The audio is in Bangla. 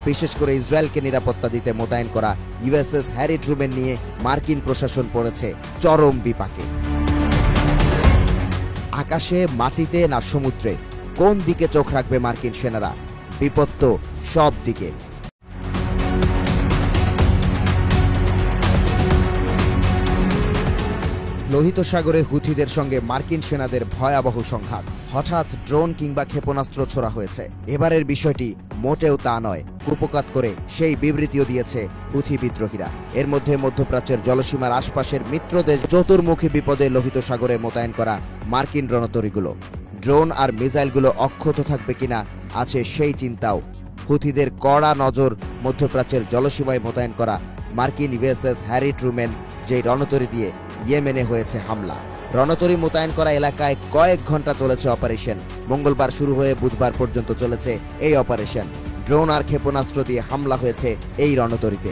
বিশেষ করে ইসরায়েলকে নিরাপত্তা দিতে মোতায়েন করা ইউএসএস হ্যারি ট্রুম্যান নিয়ে মার্কিন প্রশাসন পড়েছে চরম বিপাকে। আকাশে, মাটিতে না সমুদ্রে, কোন দিকে চোখ রাখবে মার্কিন সেনারা? বিপদ তো সব দিকে। লোহিত সাগরে হুথিদের সঙ্গে মার্কিন সেনাদের ভয়াবহ সংঘাত। হঠাৎ ড্রোন কিংবা ক্ষেপণাস্ত্র ছোড়া হয়েছে। এবারের বিষয়টি মোটেও তা নয়, কুপকাত করে সেই বিবৃতিও দিয়েছে হুথি বিদ্রোহীরা। এর মধ্যে মধ্যপ্রাচ্যের জলসীমার আশপাশের মিত্রদের চতুর্মুখী বিপদে লোহিত সাগরে মোতায়েন করা মার্কিন রণতরীগুলো। ড্রোন আর মিসাইলগুলো অক্ষত থাকবে কিনা আছে সেই চিন্তাও। হুথিদের কড়া নজর মধ্যপ্রাচ্যের জলসীমায় মোতায়েন করা মার্কিন ইউএসএস হ্যারি ট্রুম্যান যেই রণতরী দিয়ে ইয়েমেনে হয়েছে হামলা। রণতরী মোতায়েন করা এলাকায় কয়েক ঘন্টা চলেছে অপারেশন। মঙ্গলবার শুরু হয়ে বুধবার পর্যন্ত চলেছে এই অপারেশন। ড্রোন আর ক্ষেপণাস্ত্র দিয়ে হামলা হয়েছে এই রণতরীতে।